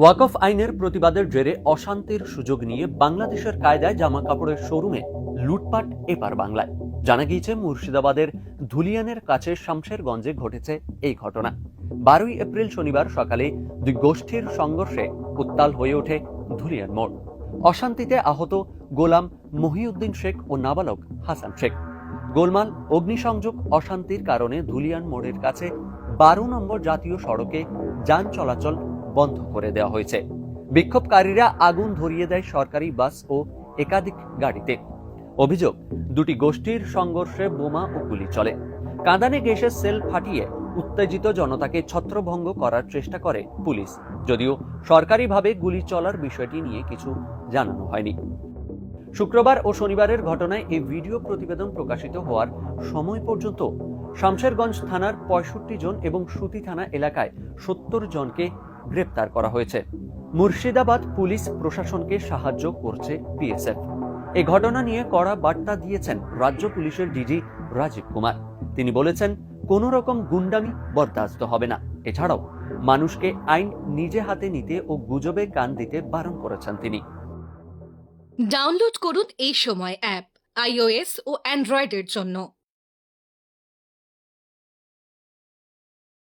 ওয়াকফ আইনের প্রতিবাদের জেরে অশান্তির সুযোগ নিয়ে বাংলাদেশের কায়দায় জামা কাপড়ের শোরুমে লুটপাট এপার বাংলায়। জানা গিয়েছে মুর্শিদাবাদের ধুলিয়ানের কাছে শামশেরগঞ্জে ঘটেছে এই ঘটনা। 12 এপ্রিল শনিবার সকালে দুই গোষ্ঠীর সংঘর্ষে উত্তাল হয়ে ওঠে ধুলিয়ান মোড়। অশান্তিতে আহত গোলাম মহিউদ্দিন শেখ ও নাবালক হাসান শেখ। গোলমাল, অগ্নিসংযোগ, অশান্তির কারণে ধুলিয়ান মোড়ের কাছে 12 নম্বর জাতীয় সড়কে যান চলাচল বন্ধ করে দেওয়া হয়েছে। বিক্ষোভকারীরা আগুন ধরিয়ে দেয় সরকারি বাস ও একাধিক গাড়িতে। অভিযোগ, দুটি গোষ্ঠীর সংঘর্ষে বোমা ও গুলি চলে। কাঁদানে গ্যাসের সেল ফাটিয়ে উত্তেজিত জনতাকে ছত্রভঙ্গ করার চেষ্টা করে পুলিশ, যদিও সরকারিভাবে গুলি চলার বিষয়টি নিয়ে কিছু জানানো হয়নি। শুক্রবার ও শনিবারের ঘটনায় এই ভিডিও প্রতিবেদন প্রকাশিত হওয়ার সময় পর্যন্ত শামশেরগঞ্জ থানার 65 জন এবং সুতি থানা এলাকায় 70 জনকে গ্রেপ্তার করা হয়েছে। মুর্শিদাবাদ পুলিশ প্রশাসনকে সাহায্য করছে বিএসএফ। এই ঘটনা নিয়ে কড়া বার্তা দিয়েছেন রাজ্য পুলিশের ডিজি রাজীব কুমার। তিনি বলেছেন, কোনো রকম গুন্ডামি বরদাস্ত হবে না। এছাড়াও মানুষকে আইন নিজে হাতে নিতে ও গুজবে কান দিতে বারণ করেছেন তিনি। ডাউনলোড করুন এই সময় অ্যাপ iOS ও অ্যান্ড্রয়েডের জন্য।